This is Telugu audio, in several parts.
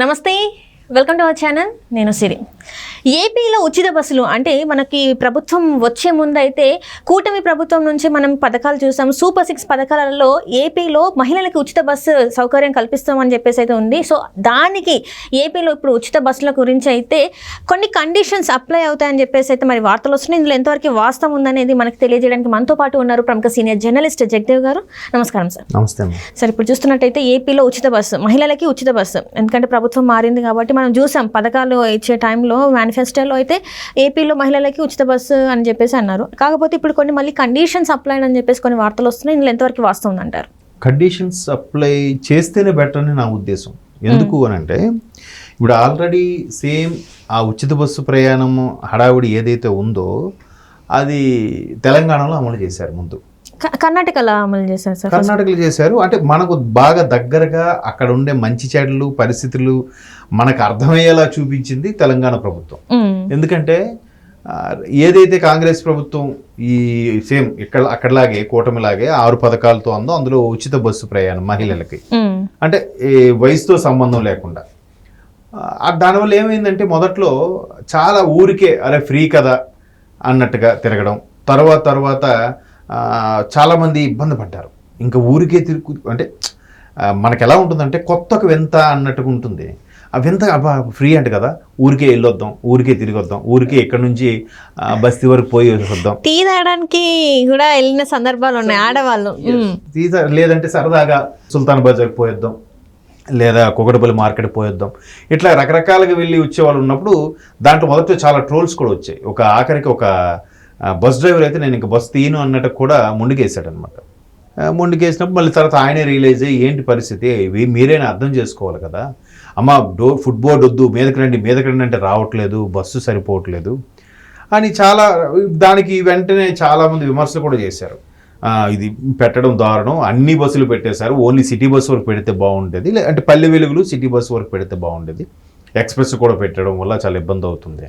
నమస్తే, వెల్కమ్ టు అవర్ ఛానల్. నేను సిరి. ఏపీలో ఉచిత బస్సులు అంటే మనకి ప్రభుత్వం వచ్చే ముందు అయితే కూటమి ప్రభుత్వం నుంచి మనం పథకాలు చూసాం. సూపర్ 6 పథకాలలో ఏపీలో మహిళలకు ఉచిత బస్సు సౌకర్యం కల్పిస్తామని చెప్పేసి అయితే ఉంది. సో దానికి ఏపీలో ఇప్పుడు ఉచిత బస్సుల గురించి అయితే కొన్ని కండిషన్స్ అప్లై అవుతాయని చెప్పేసి అయితే మరి వార్తలు వస్తున్నాయి. ఇందులో ఎంతవరకు వాస్తవం ఉందనేది మనకు తెలియజేయడానికి మనతో పాటు ఉన్నారు ప్రముఖ సీనియర్ జర్నలిస్ట్ జగదేవ్ గారు. నమస్కారం సార్. నమస్తే సార్, ఇప్పుడు చూస్తున్నట్టయితే ఏపీలో ఉచిత బస్సు, మహిళలకి ఉచిత బస్సు, ఎందుకంటే ప్రభుత్వం మారింది కాబట్టి మనం చూసాం పథకాలు ఇచ్చే టైంలో మేనిఫెస్టోలో అయితే ఏపీలో మహిళలకి ఉచిత బస్సు అని చెప్పేసి అన్నారు. కాకపోతే ఇప్పుడు కొన్ని మళ్ళీ కండిషన్స్ అప్లై అని చెప్పేసి కొన్ని వార్తలు వస్తున్నాయి. ఇందులో ఎంతవరకు వాస్తవం అంటారు? కండిషన్స్ అప్లై చేస్తేనే బెటర్ అని నా ఉద్దేశం. ఎందుకు అని అంటే ఇప్పుడు ఆల్రెడీ సేమ్ ఆ ఉచిత బస్సు ప్రయాణం హడావుడి ఏదైతే ఉందో అది తెలంగాణలో అమలు చేశారు. ముందు కర్ణాటకలో అమలు చేశారు సార్. కర్ణాటకలో చేశారు. అంటే మనకు బాగా దగ్గరగా అక్కడ ఉండే మంచి చెడులు పరిస్థితులు మనకు అర్థమయ్యేలా చూపించింది తెలంగాణ ప్రభుత్వం. ఎందుకంటే ఏదైతే కాంగ్రెస్ ప్రభుత్వం ఈ సేమ్ అక్కడలాగే కూటమిలాగే 6 పథకాలతో ఉందో అందులో ఉచిత బస్సు ప్రయాణం మహిళలకి, అంటే వయసుతో సంబంధం లేకుండా. దానివల్ల ఏమైందంటే మొదట్లో చాలా ఊరికే అరే ఫ్రీ కదా అన్నట్టుగా తిరగడం, తర్వాత చాలామంది ఇబ్బంది పడ్డారు. ఇంకా ఊరికే తిరుగు అంటే మనకు ఎలా ఉంటుందంటే కొత్తకు వింత అన్నట్టుగా ఉంటుంది. ఆ వింత ఫ్రీ అంటే కదా, ఊరికే వెళ్ళొద్దాం, ఊరికే తిరిగి వద్దాం, ఊరికే ఇక్కడ నుంచి బస్తీ వరకు పోయి వద్దాం. టీ తాగడానికి కూడా వెళ్ళిన సందర్భాలు ఉన్నాయి ఆడవాళ్ళు. లేదంటే సరదాగా సుల్తాన్ బజార్కి పోయొద్దాం, లేదా కుకటపల్లి మార్కెట్ పోయొద్దాం, ఇట్లా రకరకాలుగా వెళ్ళి వచ్చేవాళ్ళు ఉన్నప్పుడు దాంట్లో మొదట చాలా ట్రోల్స్ కూడా వచ్చాయి. ఆఖరికి ఒక బస్ డ్రైవర్ అయితే నేను ఇంకా బస్ తీయను అన్నట్టు కూడా ముందుకేసాడు అనమాట. ముందుకేసినప్పుడు మళ్ళీ తర్వాత ఆయనే రియలైజ్ అయ్యి ఏంటి పరిస్థితి, ఇవి మీరైనా అర్థం చేసుకోవాలి కదా అమ్మ, ఫుట్బోర్డ్ వద్దు, మీదకి రండి అంటే రావట్లేదు, బస్సు సరిపోవట్లేదు అని చాలా దానికి వెంటనే చాలామంది విమర్శలు కూడా చేశారు. ఇది పెట్టడం దారుణం, అన్ని బస్సులు పెట్టేశారు, ఓన్లీ సిటీ బస్సు వరకు పెడితే బాగుండేది, అంటే పల్లె వెలుగులు సిటీ బస్సు వరకు పెడితే బాగుండేది, ఎక్స్ప్రెస్ కూడా పెట్టడం వల్ల చాలా ఇబ్బంది అవుతుంది.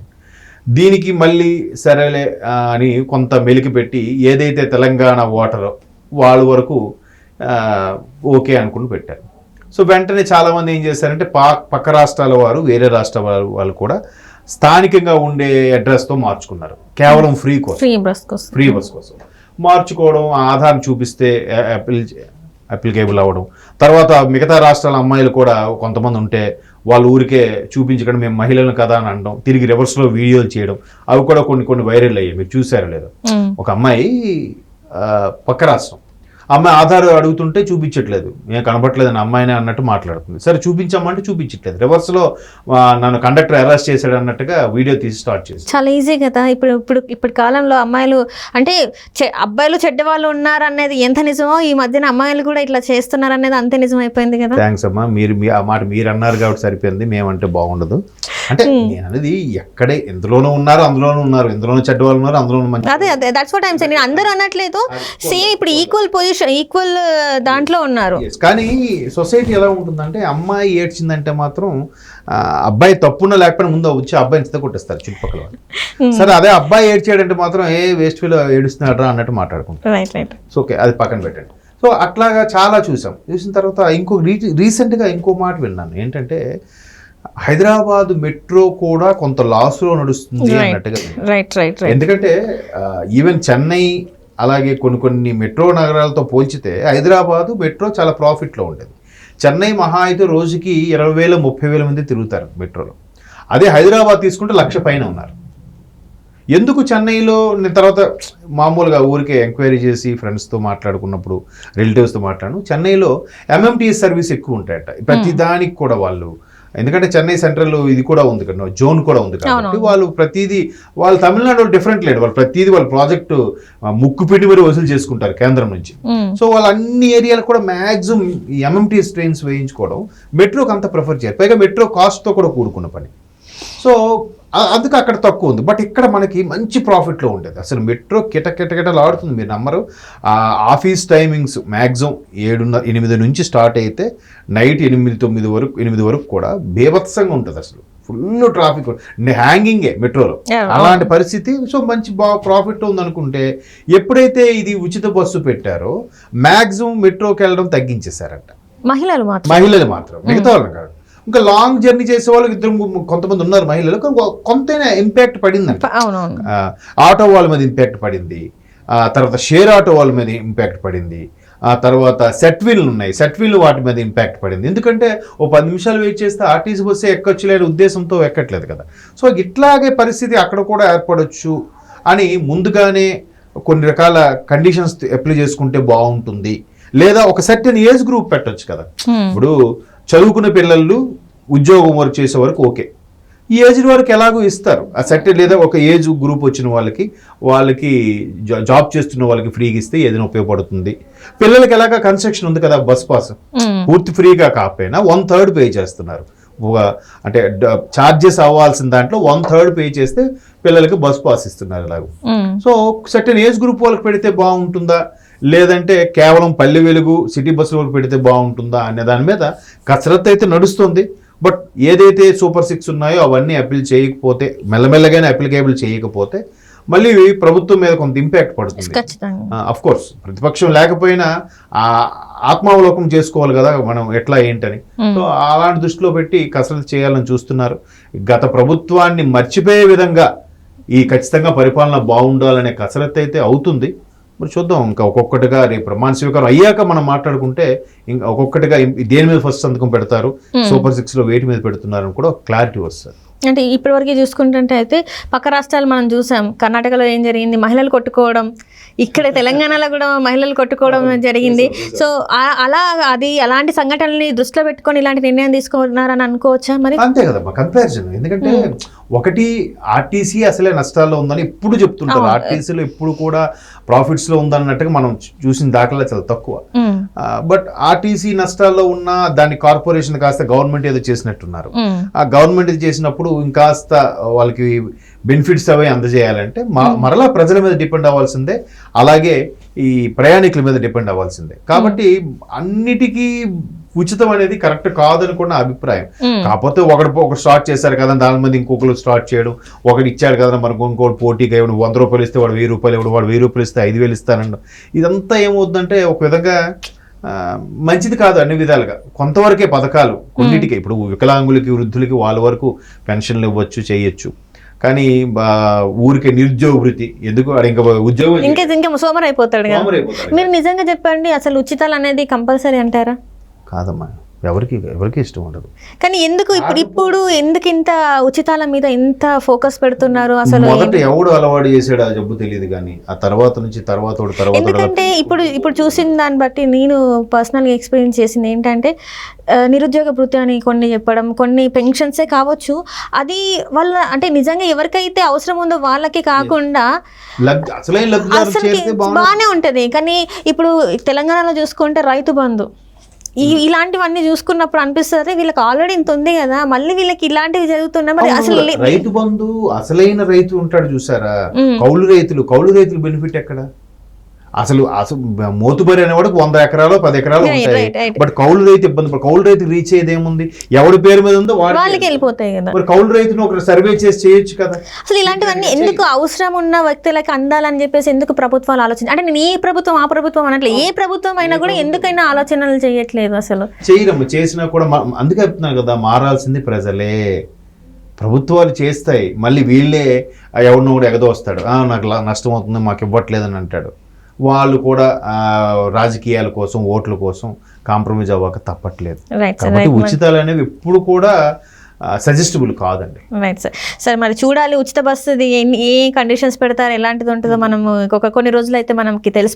దీనికి మళ్ళీ సరేలే అని కొంత మెలికి పెట్టి ఏదైతే తెలంగాణ ఓటరో వాళ్ళ వరకు ఓకే అనుకుని పెట్టారు. సో వెంటనే చాలామంది ఏం చేశారంటే పక్క రాష్ట్రాల వారు, వేరే రాష్ట్రాల వాళ్ళు కూడా స్థానికంగా ఉండే అడ్రస్తో మార్చుకున్నారు, కేవలం ఫ్రీ బస్ కోసం మార్చుకోవడం, ఆధార్ చూపిస్తే అప్లికేబుల్ అవ్వడం. తర్వాత మిగతా రాష్ట్రాల అమ్మాయిలు కూడా కొంతమంది ఉంటే వాళ్ళు ఊరికే చూపించకుండా మేము మహిళలను కదా అని అనడం, తిరిగి రివర్స్లో వీడియోలు చేయడం, అవి కూడా కొన్ని వైరల్ అయ్యాయి. మీరు చూసారో లేదో, ఒక అమ్మాయి పక్క రాష్ట్రం అమ్మాయి ఆధార్ అడుగుతుంటే చూపించట్లేదు, ఏం కనబట్టలేదు అని అమ్మాయినే అన్నట్టు మాట్లాడుతుంది. సరే చూపించమంటే చూపించట్లేదు, రివర్స్లో నన్ను కండక్టర్ అరెస్ట్ చేశాడు అన్నట్టుగా వీడియో తీసి స్టార్ట్ చేసి. చాలా ఈజీ కదా ఇప్పుడు కాలంలో అమ్మాయిలు అంటే అబ్బాయిలు చెడ్డవాళ్ళు ఉన్నారు అనేది ఎంత నిజమో ఈ మధ్యన అమ్మాయిలు కూడా ఇట్లా చేస్తున్నారు అనేది అంతే నిజం అయిపోయింది కదా. థ్యాంక్స్ అమ్మా, ఆ మాట మీరు అన్నారు కాబట్టి సరిపోయింది, మేమంటే బాగుండదు. అంటే నేను అనేది ఎక్కడే ఎందులోనూ ఉన్నారు, ఎందులోనూ చెడ్డవాళ్ళు ఉన్నారు, అందులోనూ మంచి. అదే that's what I am saying. నేను అందరూ అనట్లేదు, సేమ్ ఇప్పుడు ఈక్వల్ దాంట్లో ఉన్నారు. కానీ సొసైటీ ఎలా ఉంటుందంటే అమ్మాయి ఏడ్చిందంటే మాత్రం అబ్బాయి తప్పున్నా లేకపోయినా ముందు వచ్చి అబ్బాయిని చిత్త కొట్టేస్తారు చుట్టుపక్కల వాళ్ళు. సరే అదే అబ్బాయి ఏడ్చాడంటే మాత్రం వేస్ట్ ఫీల్ ఏడుస్తున్నాడు అన్నట్టు మాట్లాడుకుంటారు. సో ఓకే, అది పక్కన పెట్టండి. సో అట్లాగా చాలా చూసిన తర్వాత రీసెంట్గా ఇంకో మాట విన్నాను ఏంటంటే హైదరాబాద్ మెట్రో కూడా కొంత లాస్లో నడుస్తుంది అన్నట్టుగా. ఎందుకంటే ఈవెన్ చెన్నై అలాగే కొన్ని మెట్రో నగరాలతో పోల్చితే హైదరాబాదు మెట్రో చాలా ప్రాఫిట్లో ఉండేది. చెన్నై మహా అయితే రోజుకి 20,000 30,000 మంది తిరుగుతారు మెట్రోలో. అదే హైదరాబాద్ తీసుకుంటే 1,00,000 పైన ఉన్నారు. ఎందుకు చెన్నైలో నేను తర్వాత మామూలుగా ఊరికే ఎంక్వైరీ చేసి ఫ్రెండ్స్తో మాట్లాడుకున్నప్పుడు, రిలేటివ్స్తో మాట్లాడాను, చెన్నైలో ఎంఎంటీఎస్ సర్వీస్ ఎక్కువ ఉంటాయట ప్రతి దానికి కూడా వాళ్ళు. ఎందుకంటే చెన్నై సెంట్రల్ ఇది కూడా ఉంది కదా, జోన్ కూడా ఉంది కాబట్టి వాళ్ళు తమిళనాడు డిఫరెంట్ లేదు, వాళ్ళు ప్రతిదీ వాళ్ళ ప్రాజెక్టు ముక్కు పిండి మరి వసూలు చేసుకుంటారు కేంద్రం నుంచి. సో వాళ్ళు అన్ని ఏరియాలు కూడా మ్యాక్సిమం ఎంఎంటీఎస్ ట్రైన్స్ వేయించుకోవడం, మెట్రోకి అంత ప్రిఫర్ చేయరు. పైగా మెట్రో కాస్ట్తో కూడా కూడుకున్న పని. సో అందుకు అక్కడ తక్కువ ఉంది. బట్ ఇక్కడ మనకి మంచి ప్రాఫిట్లో ఉండేది. అసలు మెట్రో కిటకిటలు ఆడుతుంది, మీరు నమ్మరు. ఆఫీస్ టైమింగ్స్ మ్యాక్సిమం 7-8 నుంచి స్టార్ట్ అయితే నైట్ 8 వరకు కూడా బీభత్సంగా ఉంటుంది. అసలు ఫుల్ ట్రాఫిక్, హ్యాంగింగే మెట్రోలో, అలాంటి పరిస్థితి. సో మంచి ప్రాఫిట్ ఉందనుకుంటే ఎప్పుడైతే ఇది ఉచిత బస్సు పెట్టారో మ్యాక్సిమం మెట్రోకి వెళ్ళడం తగ్గించేశారంట. మహిళలు మాత్రం, మిగతా వాళ్ళని కాదు. ఇంకా లాంగ్ జర్నీ చేసే వాళ్ళకి కొంతమంది ఉన్నారు మహిళలు, కొంతైనా ఇంపాక్ట్ పడిందంట. అవునవును. ఆటో వాళ్ళ మీద ఇంపాక్ట్ పడింది, తర్వాత షేర్ ఆటో వాళ్ళ మీద ఇంపాక్ట్ పడింది, ఆ తర్వాత సెట్ వీళ్ళు ఉన్నాయి, సెట్ వీళ్ళు వాటి మీద ఇంపాక్ట్ పడింది. ఎందుకంటే ఓ 10 నిమిషాలు వెయిట్ చేస్తే ఆర్టీసీ బస్సే ఎక్కొచ్చులేని ఉద్దేశంతో ఎక్కట్లేదు కదా. సో ఇట్లాగే పరిస్థితి అక్కడ కూడా ఏర్పడవచ్చు అని ముందుగానే కొన్ని రకాల కండిషన్స్ అప్లై చేసుకుంటే బాగుంటుంది. లేదా ఒక సర్టెన్ ఏజ్ గ్రూప్ పెట్టొచ్చు కదా. ఇప్పుడు చదువుకున్న పిల్లలు ఉద్యోగం వర్క్ చేసే వరకు ఓకే, ఈ ఏజ్ వరకు ఎలాగో ఇస్తారు ఆ సర్టెన్. లేదా ఒక ఏజ్ గ్రూప్ వచ్చిన వాళ్ళకి జాబ్ చేస్తున్న వాళ్ళకి ఫ్రీగా ఇస్తే ఏదైనా ఉపయోగపడుతుంది. పిల్లలకి ఎలాగా కన్స్ట్రక్షన్ ఉంది కదా, బస్ పాస్ పూర్తి ఫ్రీగా కాకపోయినా 1/3 పే చేస్తున్నారు. అంటే ఛార్జెస్ అవ్వాల్సిన దాంట్లో 1/3 పే చేస్తే పిల్లలకి బస్ పాస్ ఇస్తున్నారు ఇలాగ. సో సర్టెన్ ఏజ్ గ్రూప్ వాళ్ళకి పెడితే బాగుంటుందా, లేదంటే కేవలం పల్లె వెలుగు సిటీ బస్సులకు పెడితే బాగుంటుందా అనే దాని మీద కసరత్తు అయితే నడుస్తుంది. బట్ ఏదైతే సూపర్ 6 ఉన్నాయో అవన్నీ అప్పీల్ చేయకపోతే, మెల్లమెల్లగానే అప్లికేబుల్ చేయకపోతే మళ్ళీ ప్రభుత్వం మీద కొంత ఇంపాక్ట్ పడుతుంది. అఫ్ కోర్స్ ప్రతిపక్షం లేకపోయినా ఆత్మావలోకం చేసుకోవాలి కదా మనం ఎట్లా ఏంటని. సో అలాంటి దృష్టిలో పెట్టి కసరత్తు చేయాలని చూస్తున్నారు. గత ప్రభుత్వాన్ని మర్చిపోయే విధంగా ఈ ఖచ్చితంగా పరిపాలన బాగుండాలనే కసరత్తు అయితే అవుతుంది. మరి చూద్దాం, ఇంకా ఒక్కొక్కటిగా రేపు ప్రమాణ స్వీకారం అయ్యాక మనం మాట్లాడుకుంటే ఇంకా ఒక్కొక్కటిగా దేని మీద ఫస్ట్ సంతకం పెడతారు, సూపర్ 6లో వేటి మీద పెడుతున్నారు అని కూడా క్లారిటీ వస్తుంది. అంటే ఇప్పటివరకు చూసుకుంటుంటే అయితే పక్క రాష్ట్రాలు మనం చూసాం. కర్ణాటకలో ఏం జరిగింది, మహిళలు కొట్టుకోవడం, ఇక్కడ తెలంగాణలో కూడా మహిళలు కొట్టుకోవడం జరిగింది. సో అలా అలాంటి సంఘటనల్ని దృష్టిలో పెట్టుకొని ఇలాంటి నిర్ణయం తీసుకున్నారని అనుకోవచ్చా? మరి అంతే కదమ్మా కంపారిజన్. ఎందుకంటే ఒకటి ఆర్టీసీ అసలే నష్టాల్లో ఉందని ఇప్పుడు చెప్తుంటారు, ఆర్టీసీలో ఇప్పుడు కూడా ప్రాఫిట్స్ లో ఉందన్నట్టుగా మనం చూసిన దాఖలా చాలా తక్కువ. బట్ ఆర్టీసీ నష్టాల్లో ఉన్న దాన్ని కార్పొరేషన్ కాస్త గవర్నమెంట్ ఏదో చేసినట్టున్నారు. ఆ గవర్నమెంట్ ఇది చేసినప్పుడు ఇంకాస్త వాళ్ళకి బెనిఫిట్స్ అవి అందజేయాలంటే మరలా ప్రజల మీద డిపెండ్ అవ్వాల్సిందే, అలాగే ఈ ప్రయాణికుల మీద డిపెండ్ అవ్వాల్సిందే. కాబట్టి అన్నిటికీ ఉచితం అనేది కరెక్ట్ కాదని కూడా నా అభిప్రాయం. కాకపోతే ఒకటి స్టార్ట్ చేశారు కదా, దాని మీద ఇంకొకరు స్టార్ట్ చేయడం, ఒకటి ఇచ్చాడు కదా మనకు ఇంకోటి పోటీగా ఇవ్వడం, 100 రూపాయలు ఇస్తే వాడు 1000 రూపాయలు ఇవ్వడం, వాడు 1000 రూపాయలు ఇస్తే 5000 ఇస్తానండి. ఇదంతా ఏమవుతుందంటే ఒక విధంగా మంచిది కాదు అన్ని విధాలుగా. కొంతవరకే పథకాలు కొన్నిటికి, ఇప్పుడు వికలాంగులకి వృద్ధులకి వాళ్ళ వరకు పెన్షన్లు ఇవ్వచ్చు చేయొచ్చు, కానీ ఊరికే నిరుద్యోగ వృత్తి ఎందుకు, ఇంకా ఉద్యోగం ఇంకా సోమర్ అయిపోతాడు కదా. మీరు నిజంగా చెప్పండి, అసలు ఉచితాలు అనేది కంపల్సరీ అంటారా? కాదమ్మా, ఎవరికి ఇష్టం ఉండదు. కానీ ఎందుకు ఇప్పుడు ఎందుకు ఇంత ఉచితాల మీద ఇంత ఫోకస్ పెడుతున్నారు? అసలు మొదట ఎవడు అలవాటు చేసాడు ఆ జబ్బు తెలియదు, కానీ ఆ తర్వాత నుంచి తర్వాత ఎందుకంటే ఇప్పుడు చూసిన దాన్ని బట్టి నేను పర్సనల్గా ఎక్స్పీరియన్స్ చేసింది ఏంటంటే, నిరుద్యోగ భృతి అని కొన్ని చెప్పడం, కొన్ని పెన్షన్సే కావచ్చు, అది వాళ్ళ అంటే నిజంగా ఎవరికైతే అవసరం ఉందో వాళ్ళకి కాకుండా బాగానే ఉంటది. కానీ ఇప్పుడు తెలంగాణలో చూసుకుంటే రైతు బంధు ఇలాంటివన్నీ చూసుకున్నప్పుడు అనిపిస్తుంది వీళ్ళకి ఆల్రెడీ ఇంత ఉంది కదా, మళ్ళీ వీళ్ళకి ఇలాంటివి జరుగుతున్నా. మరి అసలు రైతు బంధు అసలైన రైతు ఉంటాడు చూసారా, కౌలు రైతులు బెనిఫిట్ ఎక్కడ? అసలు మోతుబరి అనేవాడికి 100 ఎకరాలు 10 ఎకరాలు ఉంటాయి. బట్ కౌలు రైతు ఇబ్బంది. కౌలు రైతు రీచ్ అయ్యేది ఏముంది, ఎవడి పేరు మీద ఉందో వాళ్ళకి వెళ్ళిపోతాయి కదా. మరి కౌలు రైతును ఒక సర్వే చేసి చేయొచ్చు కదా. అసలు ఇలాంటివన్నీ ఎందుకు అవసరం ఉన్న వ్యక్తులకి అందాలని చెప్పేసి ఎందుకు ప్రభుత్వాలు ఆలోచన, అంటే నేను ఏ ప్రభుత్వం ఆ ప్రభుత్వం అనట్లేదు, ఏ ప్రభుత్వం అయినా కూడా ఎందుకైనా ఆలోచనలు చేయట్లేదు అసలు. చేయరమ్మ, చేసినా కూడా అందుకే చెప్తున్నాను కదా, మారాల్సింది ప్రజలే. ప్రభుత్వాలు చేస్తాయి, మళ్ళీ వీళ్ళే ఎవరినో కూడా ఎగదోస్తాడు, నాకు నష్టం అవుతుంది మాకు ఇవ్వట్లేదని అంటాడు. వాళ్ళు కూడా రాజకీయాల కోసం ఓట్ల కోసం కాంప్రమైజ్ అవ్వక తప్పట్లేదు. కాబట్టి ఉచితాలు అనేవి ఎప్పుడు కూడా సజెస్టబుల్ కాదండి. Right sir. సరే మరి చూడాలి ఉచిత బస్సుది ఏ కండిషన్స్ పెడతారు, ఎలాంటిది ఉంటుందో మనం కొన్ని రోజులు అయితే మనకి తెలిసి